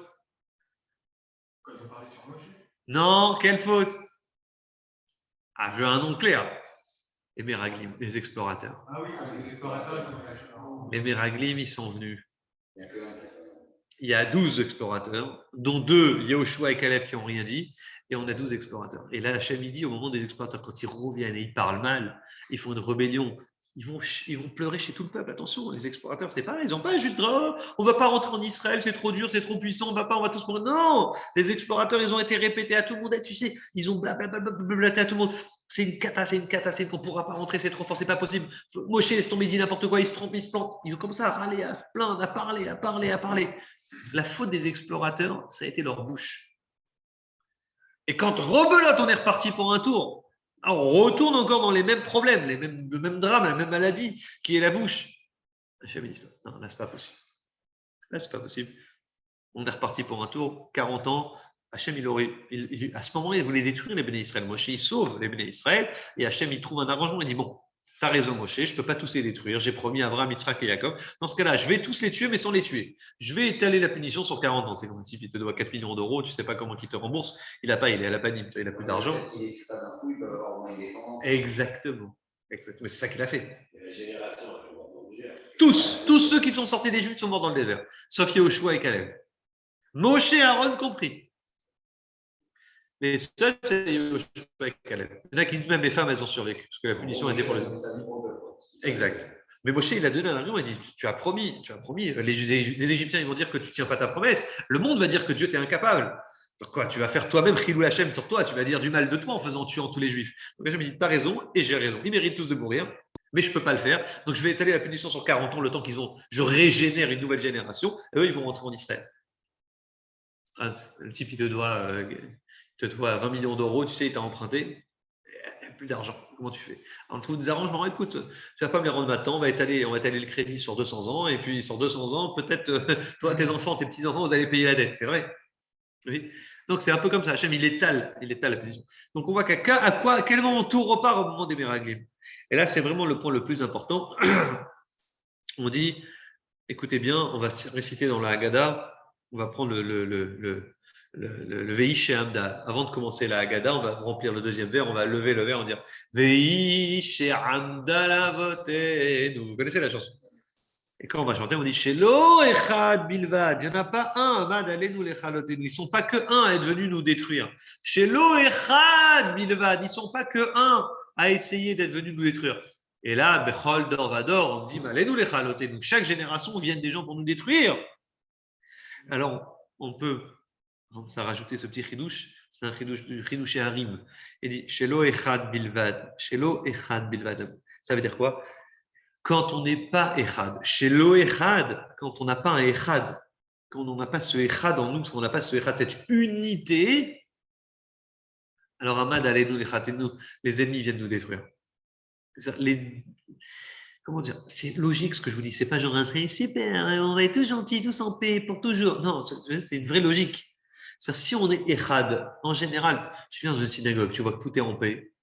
Non, quelle faute? Ah, je veux un nom clair. Les Méraglim, les explorateurs. Ah oui, les explorateurs, les Méraglim, ils sont venus. Il y a 12 explorateurs, dont 2, Yahushua et Caleb, qui n'ont rien dit, et on a 12 explorateurs. Et là, Hachem, il dit, au moment des explorateurs, quand ils reviennent et ils parlent mal, ils font une rébellion, ils vont pleurer chez tout le peuple. Attention, les explorateurs, c'est pareil, ils n'ont pas juste, oh, on ne va pas rentrer en Israël, c'est trop dur, c'est trop puissant, on va tous mourir. Non, les explorateurs, ils ont été répétés à tout le monde, et tu sais, ils ont blablabla à tout le monde. C'est une cata, qu'on ne pourra pas rentrer, c'est trop fort, c'est pas possible. Moshe, laisse tomber, il dit n'importe quoi, il se trompe, il se plante. Ils ont comme ça à râler, à plaindre, à parler. La faute des explorateurs, ça a été leur bouche. Et quand rebelote, on est reparti pour un tour, on retourne encore dans les mêmes problèmes, le même drame, la même maladie, qui est la bouche. Non, là, c'est pas possible. Là, c'est pas possible. On est reparti pour un tour, 40 ans. Hachem, à ce moment-là, il voulait détruire les Béné Israël. Moshe, il sauve les Béné Israël. Et Hachem, il trouve un arrangement. Il dit, bon, tu as raison, Moshe, je ne peux pas tous les détruire. J'ai promis à Abraham, Yitzhak et Jacob. Dans ce cas-là, je vais tous les tuer, mais sans les tuer. Je vais étaler la punition sur 40 ans. C'est comme un type, il te doit 4 millions d'euros, tu ne sais pas comment il te rembourse. Il n'a pas, il est à la panique, il n'a plus d'argent. Exactement. C'est ça qu'il a fait. Tous ceux qui sont sortis d'Égypte sont morts dans le désert, sauf Yehoshua et Caleb. Moshe et Aaron compris. Les seuls, c'est Yehoshua et Caleb. Il y en a qui disent même les femmes, elles ont survécu, parce que la punition était pour les hommes. Exact. Mais Moshe, il a donné un argument, il dit, tu as promis, les Égyptiens, ils vont dire que tu ne tiens pas ta promesse, le monde va dire que Dieu t'est incapable. Donc quoi, tu vas faire toi-même Chilou Hachem sur toi, tu vas dire du mal de toi en tuant tous les Juifs. Donc Hachem me dit, tu as raison, et j'ai raison, ils méritent tous de mourir, mais je ne peux pas le faire, donc je vais étaler la punition sur 40 ans, le temps je régénère une nouvelle génération, et eux, ils vont rentrer en Israël. Le type, il te doit 20 millions d'euros, tu sais, il t'a emprunté, plus d'argent, comment tu fais? On trouve des arrangements, écoute, tu ne vas pas me les rendre maintenant, on va étaler le crédit sur 200 ans, et puis sur 200 ans, peut-être, toi, tes enfants, tes petits-enfants, vous allez payer la dette, c'est vrai. Oui. Donc c'est un peu comme ça, Hachem, il étale la punition. Donc on voit à quel moment tout repart au moment des Méraglim. Et là, c'est vraiment le point le plus important. On dit, écoutez bien, on va réciter dans la Haggadah, on va prendre le Veish et Hamda. Avant de commencer la Haggadah, on va remplir le deuxième verre, on va lever le verre, on va dire Veish et Hamda lavotenu. Vous connaissez la chanson? Et quand on va chanter, on dit Shelo echad bilvad. Il n'y en a pas un, Amad alenu lechalotenu. Ils ne sont pas que un à être venus nous détruire. Shelo echad bilvad. Ils ne sont pas que un à essayer d'être venus nous détruire. Et là, Bechol Dor Vador, on dit alenu lechalotenu. Chaque génération viennent des gens pour nous détruire. Alors, on peut, ça rajouter ce petit chidouche, c'est un chidouche et harim. Il dit Shelo echad bilvad. Shelo echad bilvad. Ça veut dire quoi? Quand on n'est pas Echad, chez l'Oechad, quand on n'a pas un Echad, quand on n'a pas ce Echad en nous, quand on n'a pas ce Echad, cette unité, alors Amad Aledou Lechatenu, les ennemis viennent nous détruire. Comment dire? C'est logique ce que je vous dis, c'est pas genre un c'est super, on va être tous gentils, tous en paix pour toujours. Non, c'est une vraie logique. C'est-à-dire, si on est Echad, en général, tu viens dans une synagogue, tu vois que tout est en paix,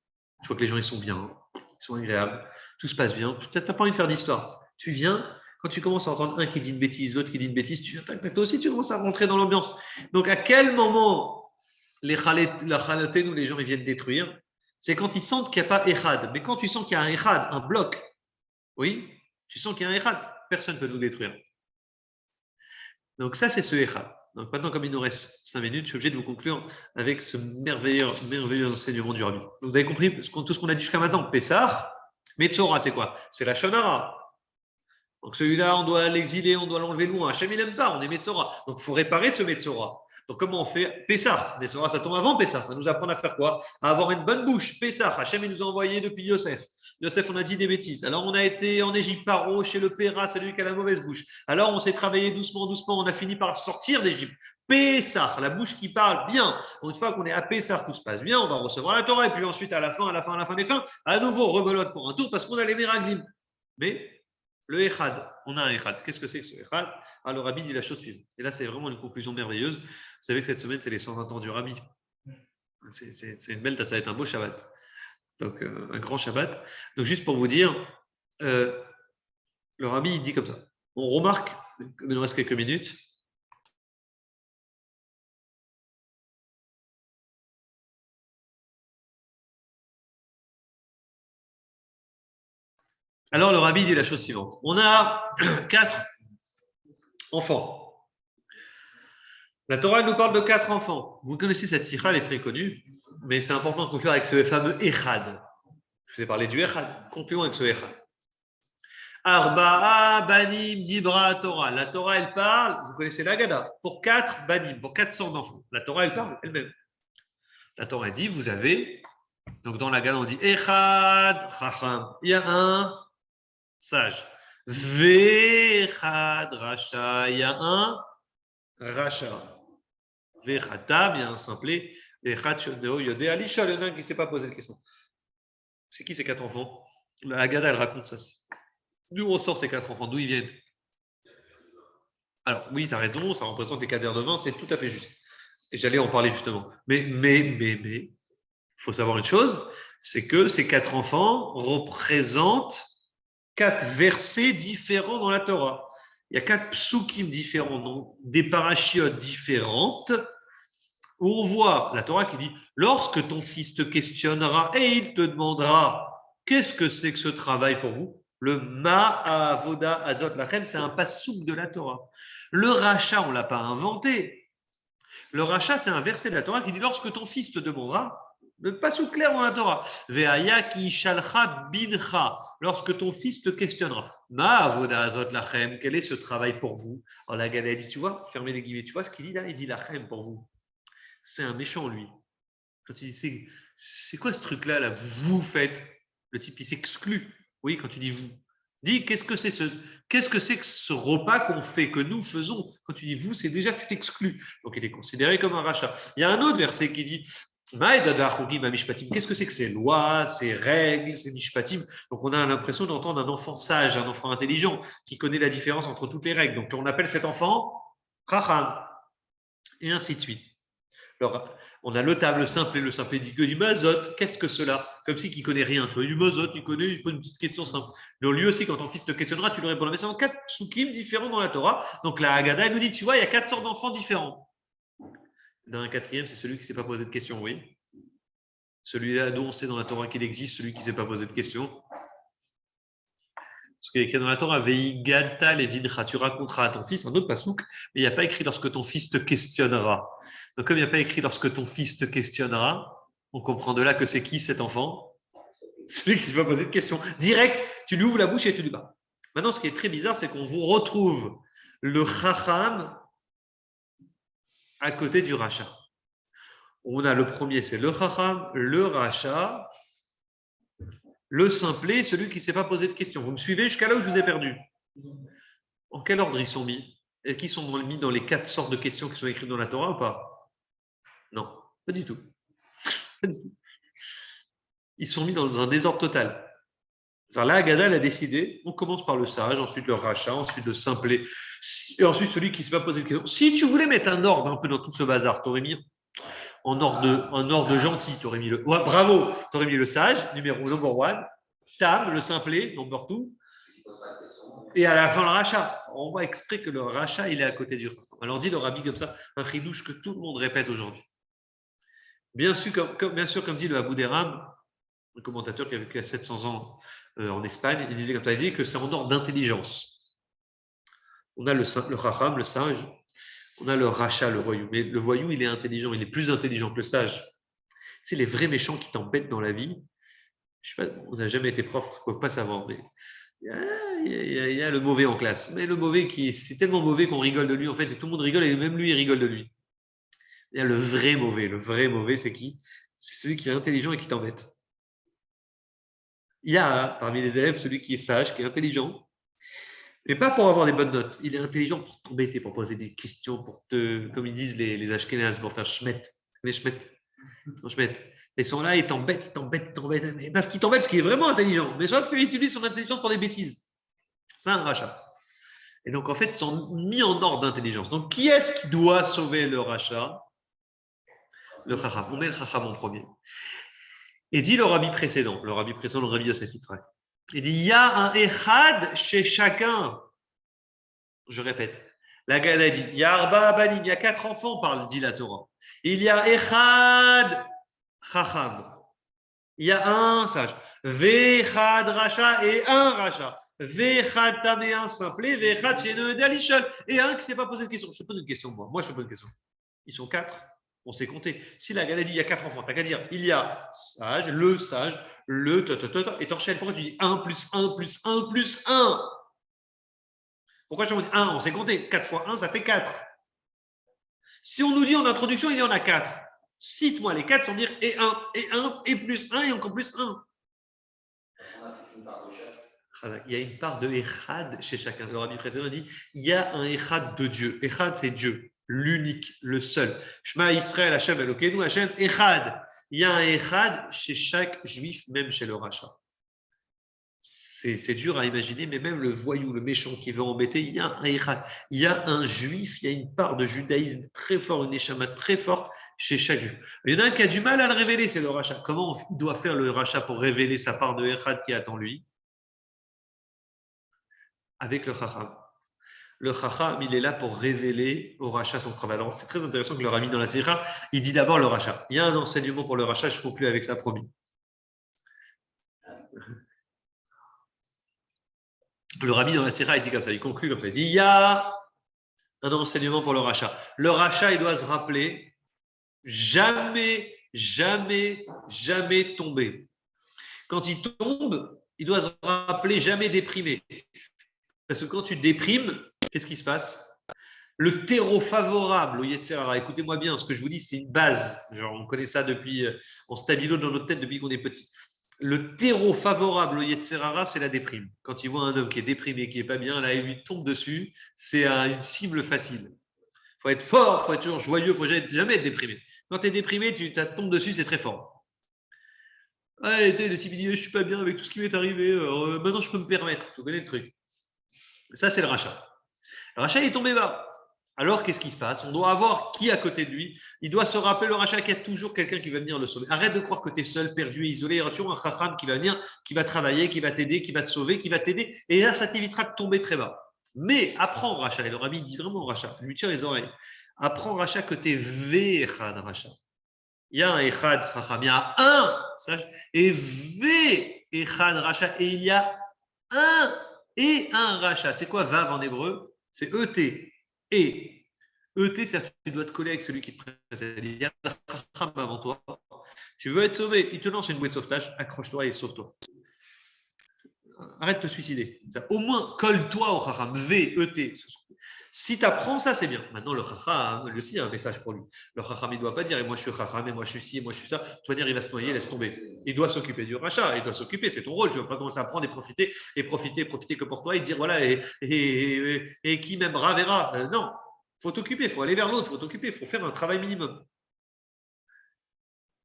tu vois que les gens ils sont bien, ils sont agréables. Tout se passe bien. Tu n'as pas envie de faire d'histoire. Tu viens, quand tu commences à entendre un qui dit une bêtise, l'autre qui dit une bêtise, tu viens, toi aussi, tu commences à rentrer dans l'ambiance. Donc, à quel moment la chalaten ou les gens ils viennent détruire? C'est quand ils sentent qu'il n'y a pas Echad. Mais quand tu sens qu'il y a un Echad, un bloc, oui, tu sens qu'il y a un Echad, personne ne peut nous détruire. Donc, ça, c'est ce Echad. Donc maintenant, comme il nous reste 5 minutes, je suis obligé de vous conclure avec ce merveilleux enseignement du Rabbi. Donc, vous avez compris tout ce qu'on a dit jusqu'à maintenant. Pessah, Metzora, c'est quoi? C'est la Shonara. Donc celui-là, on doit l'exiler, on doit l'enlever loin. Hachem, il n'aime pas, on est Metzora. Donc il faut réparer ce Metzora. Donc comment on fait? Pessah. Metzora, ça tombe avant Pessah. Ça nous apprend à faire quoi? À avoir une bonne bouche. Pessah. Hachem, il nous a envoyé depuis Yosef. Yosef, on a dit des bêtises. Alors on a été en Égypte, Paro, chez le Péra, celui qui a la mauvaise bouche. Alors on s'est travaillé doucement, on a fini par sortir d'Égypte. Pessah, la bouche qui parle bien. Donc, une fois qu'on est à Pessah, tout se passe bien, on va recevoir la Torah. Et puis ensuite, à la fin des fins, à nouveau, rebelote pour un tour parce qu'on a les miraglim. Mais le Echad, on a un Echad. Qu'est-ce que c'est que ce Echad? Alors, le Rabbi dit la chose suivante. Et là, c'est vraiment une conclusion merveilleuse. Vous savez que cette semaine, c'est les 120 ans du Rabbi. C'est une belle, ça va être un beau Shabbat. Donc, un grand Shabbat. Donc, juste pour vous dire, le Rabbi, il dit comme ça. On remarque, il nous reste quelques minutes. Alors, le Rabbi dit la chose suivante. On a 4 enfants. La Torah nous parle de 4 enfants. Vous connaissez cette sikha, elle est très connue, mais c'est important de conclure avec ce fameux Echad. Je vous ai parlé du Echad. Concluons avec ce Echad. Arba'a banim dibra Torah. La Torah, elle parle, vous connaissez l'Agada, pour 4 banim, pour 400 d'enfants. La Torah, elle parle elle-même. La Torah dit, vous avez, donc dans l'Agada, on dit Echad chacham. Il y a un sage. Vechad racha. Il y a un racha. Vechatam, il y a un simplet. Vechad shoneo yodé alisha, le nain qui ne s'est pas posé de question. C'est qui ces 4 enfants? La Haggadah, elle raconte ça. D'où on sort ces 4 enfants? D'où ils viennent? Alors, oui, tu as raison, ça représente les 4 verres de vin, c'est tout à fait juste. Et j'allais en parler justement. Mais, il faut savoir une chose, c'est que ces 4 enfants représentent 4 versets différents dans la Torah. Il y a 4 psukim différents, donc des parachiotes différentes, où on voit la Torah qui dit « Lorsque ton fils te questionnera et il te demandera qu'est-ce que c'est que ce travail pour vous ?» Le Ma'avoda Azot Lachem, c'est un passouk de la Torah. Le rachat, on ne l'a pas inventé. Le rachat, c'est un verset de la Torah qui dit « Lorsque ton fils te demandera », le passouk clair dans la Torah, « Ve'aya ki shalcha bincha » lorsque ton fils te questionnera « Ma'avoda Azot Lachem » quel est ce travail pour vous? Alors la Gada dit « Tu vois, fermez les guillemets, tu vois ce qu'il dit là? Il dit « Lachem pour vous ». C'est un méchant, lui. Quand il dit, c'est quoi ce truc-là, là, vous faites? Le type, il s'exclut. Oui, quand tu dis vous. Dis, qu'est-ce que c'est que ce repas qu'on fait, que nous faisons? Quand tu dis vous, c'est déjà que tu t'exclus. Donc, il est considéré comme un rachat. Il y a un autre verset qui dit, qu'est-ce que c'est que ces lois, ces règles, ces mishpatim? Donc, on a l'impression d'entendre un enfant sage, un enfant intelligent, qui connaît la différence entre toutes les règles. Donc, on appelle cet enfant Chacham. Et ainsi de suite. Alors, on a le table simple et le simple dit que du mazot. Qu'est-ce que cela? Comme si il ne connaît rien. Toi, du mazot, il connaît, il pose une petite question simple. Donc, lui aussi, quand ton fils te questionnera, tu lui répondras. Mais c'est en 4 psukim différents dans la Torah. Donc, la Haggadah, elle nous dit, tu vois, il y a 4 sortes d'enfants différents. D'un quatrième, c'est celui qui ne s'est pas posé de questions, oui. Celui-là, dont on sait dans la Torah qu'il existe, celui qui ne s'est pas posé de questions. Parce qu'il y a écrit dans la Torah, Veigadta levincha, tu raconteras à ton fils, un autre pasouk, mais il n'y a pas écrit lorsque ton fils te questionnera. Donc, comme il n'y a pas écrit lorsque ton fils te questionnera, on comprend de là que c'est qui cet enfant? Celui qui ne s'est pas posé de questions. Direct, tu lui ouvres la bouche et tu lui bats. Maintenant, ce qui est très bizarre, c'est qu'on vous retrouve le chacham à côté du rachat. On a le premier, c'est le chacham, le rachat, le simplet, celui qui ne s'est pas posé de questions. Vous me suivez jusqu'à là où je vous ai perdu? En quel ordre ils sont mis? Est-ce qu'ils sont mis dans les 4 sortes de questions qui sont écrites dans la Torah ou pas? Non, pas du tout. Ils sont mis dans un désordre total. Alors là, Haggadah, elle a décidé, on commence par le sage, ensuite le rachat, ensuite le simplet, et ensuite celui qui ne s'est pas posé de questions. Si tu voulais mettre un ordre un peu dans tout ce bazar, tu aurais mis en ordre gentil, tu aurais mis le. Ouais, bravo, tu aurais mis le sage, number one, Tam, le simplet, number two, et à la fin le rachat. On voit exprès que le rachat, il est à côté du rachat. Alors dit le rabbi comme ça, un chidouche que tout le monde répète aujourd'hui. Bien sûr, comme dit le Abou Deram, un commentateur qui a vécu à 700 ans en Espagne, il disait comme ça, il dit que c'est en ordre d'intelligence. On a le chacham, le sage, On a le rachat, le voyou. Mais le voyou, il est intelligent, il est plus intelligent que le sage. C'est les vrais méchants qui t'embêtent dans la vie. Je sais pas, on n'a jamais été prof, on ne peut pas savoir, mais il y a le mauvais en classe. Mais le mauvais, c'est tellement mauvais qu'on rigole de lui, en fait, et tout le monde rigole, et même lui, il rigole de lui. Il y a le vrai mauvais. Le vrai mauvais, c'est qui? C'est celui qui est intelligent et qui t'embête. Il y a parmi les élèves celui qui est sage, qui est intelligent, mais pas pour avoir des bonnes notes. Il est intelligent pour t'embêter, pour poser des questions, pour te, comme ils disent les Ashkénazes, pour faire schmet. Les schmet. Ils sont là, ils t'embêtent. Mais parce qu'ils t'embêtent, parce qu'il est vraiment intelligent. Mais sauf qu'il utilise son intelligence pour des bêtises. C'est un rachat. Et donc, en fait, ils sont mis en ordre d'intelligence. Donc, qui est-ce qui doit sauver le rachat? Le chacham. On met le chacham en premier. Et dit le rabbi précédent, le rabbi Yosef Yitzhak. Il dit, il y a un echad chez chacun. Je répète. La Gada dit, il y a arba abanim, il y a 4 enfants, dit la Torah. Il y a echad chacham. Il y a un sage. Vechad racha et un racha. Vechad tamé, un simple. Vechad chéneux d'alishol. Et un qui ne s'est pas posé de question. Je te pose une question, moi. Moi, je te pose une question. Ils sont 4. On sait compter. Si la Gada dit il y a 4 enfants, tu n'as qu'à dire il y a sage, le et t'enchaînes. Pourquoi tu dis 1 plus 1 plus 1 plus 1? Pourquoi je me dis 1? On sait compter. 4 fois 1, ça fait 4. Si on nous dit en introduction, il y en a 4. Cite-moi les 4 sans dire et 1, et plus 1, et encore plus 1. Il y a une part de Echad chez chacun. Le rabbi précédent dit il y a un Echad de Dieu. Echad, c'est Dieu, l'unique, le seul. Shema Israël, Hashem Elokeinu, Hashem Echad. Il y a un Echad chez chaque juif, même chez le rachat. C'est dur à imaginer, mais même le voyou, le méchant qui veut embêter, il y a un Echad. Il y a un juif, il y a une part de judaïsme très fort, une échama très forte chez chaque juif. Il y en a un qui a du mal à le révéler, c'est le rachat. Comment il doit faire le rachat pour révéler sa part de Echad qui attend lui? Avec le chacham. Le chacham, il est là pour révéler au rachat son travail. Alors, c'est très intéressant que le rabbi dans la Sira, il dit d'abord le rachat. Il y a un enseignement pour le rachat, je conclue avec ça, promis. Le rabbi dans la Sira, il dit comme ça, il conclut comme ça. Il dit il y a un enseignement pour le rachat. Le rachat, il doit se rappeler jamais, jamais, jamais tomber. Quand il tombe, il doit se rappeler jamais déprimer. Parce que quand tu déprimes, qu'est-ce qui se passe? Le terreau favorable au Yetzirara, écoutez-moi bien, ce que je vous dis, c'est une base. Genre, on connaît ça depuis, on stabilo dans notre tête depuis qu'on est petit. Le terreau favorable au Yetzirara, c'est la déprime. Quand il voit un homme qui est déprimé, qui n'est pas bien, là, il lui tombe dessus, c'est une cible facile. Il faut être fort, il faut être toujours joyeux, il ne faut jamais être déprimé. Quand tu es déprimé, tu tombes dessus, c'est très fort. Ouais, tu sais, le type dit, je ne suis pas bien avec tout ce qui m'est arrivé, maintenant je peux me permettre. Tu connais le truc. Ça, c'est le rachat. Le rachat est tombé bas. Alors, qu'est-ce qui se passe? On doit avoir qui à côté de lui? Il doit se rappeler, le rachat, qu'il y a toujours quelqu'un qui va venir le sauver. Arrête de croire que tu es seul, perdu, isolé. Il y aura toujours un chacham qui va venir, qui va travailler, qui va t'aider, qui va te sauver, qui va t'aider. Et là, ça t'évitera de tomber très bas. Mais apprends, rachat. Et le rabbi dit vraiment rachat. Lui tire les oreilles. Apprends, rachat, que tu es V-Echad, rachat. Il y a un Echad chacham. Il y a un sage. Et V-Echad, rachat. Et il y a un et un rachat. C'est quoi Vav en hébreu? C'est ET. Et ET, c'est-à-dire que tu dois te coller avec celui qui te précède. Il y a un chacham avant toi. Tu veux être sauvé, il te lance une bouée de sauvetage, accroche-toi et sauve-toi. Arrête de te suicider. Au moins, colle-toi au chacham. V-E-T. Si tu apprends ça, c'est bien. Maintenant, le chacham, lui aussi, il y a un message pour lui. Le chacham, il ne doit pas dire, et moi je suis chacham, et moi je suis ci, et moi je suis ça. Tu vas dire, il va se noyer, laisse tomber. Il doit s'occuper du rachat, il doit s'occuper, c'est ton rôle. Tu ne vas pas commencer à prendre et profiter que pour toi, et dire, voilà, et qui m'aimera verra. Non, il faut t'occuper, il faut aller vers l'autre, il faut t'occuper, il faut faire un travail minimum.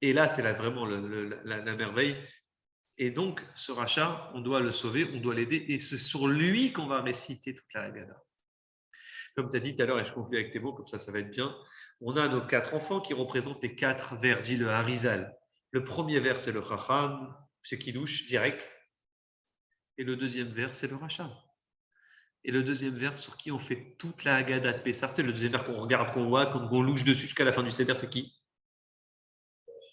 Et là, c'est là vraiment la merveille. Et donc, ce rachat, on doit le sauver, on doit l'aider, et c'est sur lui qu'on va réciter toute la Haggadah. Comme tu as dit tout à l'heure, et je conclue avec tes mots, comme ça va être bien, on a nos 4 enfants qui représentent les 4 vers, dit le Harizal. Le premier vers, c'est le Chacham, c'est Kiddush, direct. Et le deuxième vers, c'est le rachat. Et le deuxième vers, sur qui on fait toute la Haggadah de Pessah, c'est le deuxième vers qu'on regarde, qu'on voit, qu'on louche dessus jusqu'à la fin du Seder, c'est qui?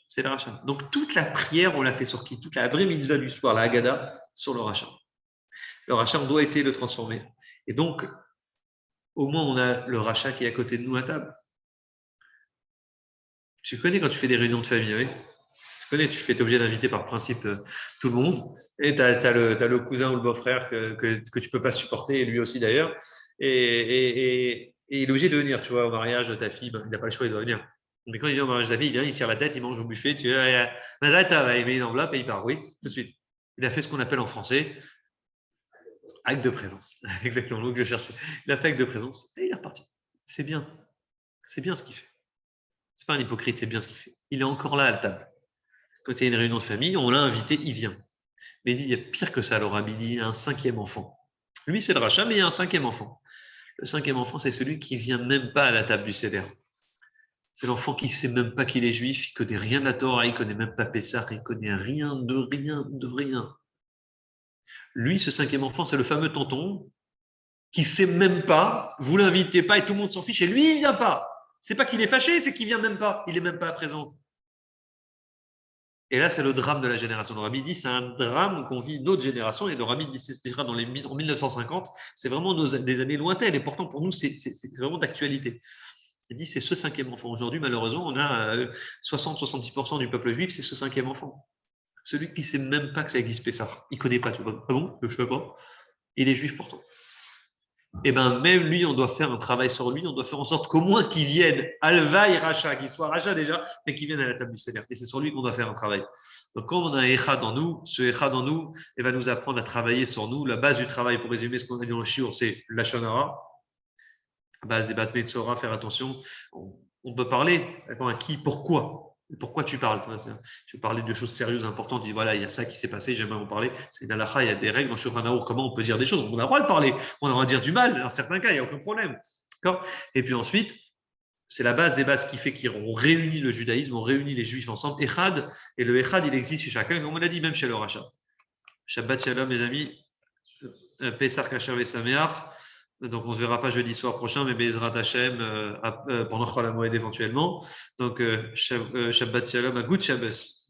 C'est le rachat. Donc, toute la prière, on l'a fait sur qui? Toute la vraie mitzvah du soir, la Haggadah, sur le rachat. Le rachat, on doit essayer de le transformer. Et donc, au moins on a le rachat qui est à côté de nous à table. Tu connais quand tu fais des réunions de famille, oui. Tu connais, tu fais, t'es obligé d'inviter par principe tout le monde. Et tu as, le cousin ou le beau-frère que tu peux pas supporter, et lui aussi d'ailleurs. Et il est obligé de venir, tu vois, au mariage de ta fille, ben, il n'a pas le choix, il doit venir. Mais quand il vient au mariage de ta fille, il vient, il tire la tête, il mange au buffet, tu vois, Mazata, il met une enveloppe et il part, oui, tout de suite. Il a fait ce qu'on appelle en français acte de présence. Exactement le mot que je cherchais. Il a fait acte de présence et il est reparti. C'est bien. C'est bien ce qu'il fait. C'est pas un hypocrite, c'est bien ce qu'il fait. Il est encore là à la table. Quand il y a une réunion de famille, on l'a invité, il vient. Mais il dit, il y a pire que ça, Laura Bidi, il y a un cinquième enfant. Lui, c'est le rachat, mais il y a un cinquième enfant. Le cinquième enfant, c'est celui qui vient même pas à la table du Seder. C'est l'enfant qui sait même pas qu'il est juif, il connaît rien de la Torah, il connaît même pas Pessah, il connaît rien de rien de rien. Lui, ce cinquième enfant, c'est le fameux tonton qui sait même pas, vous l'invitez pas et tout le monde s'en fiche et lui, il vient pas. C'est pas qu'il est fâché, c'est qu'il vient même pas. Il est même pas présent. Et là, c'est le drame de la génération. Le Rabbi dit, c'est un drame qu'on vit notre génération. Et le Rabbi dit, c'est déjà en 1950. C'est vraiment des années lointaines. Et pourtant, pour nous, c'est vraiment d'actualité. Il dit, c'est ce cinquième enfant. Aujourd'hui, malheureusement, on a 60-70% du peuple juif, c'est ce cinquième enfant. Celui qui ne sait même pas que ça existe Pessah. Il ne connaît pas. Tu vois. Ah bon? Je ne sais pas. Il est juif pourtant. Et bien, même lui, on doit faire un travail sur lui, on doit faire en sorte qu'au moins qu'il vienne, Alvaï Racha, qu'il soit Racha déjà, mais qu'il vienne à la table du Seigneur. Et c'est sur lui qu'on doit faire un travail. Donc, quand on a un Echad en nous, ce Echad en nous, il va nous apprendre à travailler sur nous. La base du travail, pour résumer ce qu'on a dit dans le Shiur, c'est la Shonara. La base des bases Metzora, faire attention. On peut parler, à qui, pourquoi pourquoi tu parles? Tu parlais de choses sérieuses, importantes. Tu dis voilà, il y a ça qui s'est passé, j'aimerais en parler. C'est dans l'Alaha, il y a des règles dans Shulchan Arour, comment on peut dire des choses. On a le droit de parler, on a le droit de dire du mal, dans certains cas, il n'y a aucun problème. Et puis ensuite, c'est la base des bases qui fait qu'on réunit le judaïsme, on réunit les juifs ensemble. Echad, et le Echad, il existe chez chacun, comme on l'a dit même chez le Racha. Shabbat Shalom, mes amis. Pesach Kasher et Sameach. Donc, on ne se verra pas jeudi soir prochain, mais Bezrat Hashem pendant Chol HaMoed éventuellement. Donc, Shabbat Shalom, à Good Shabbos.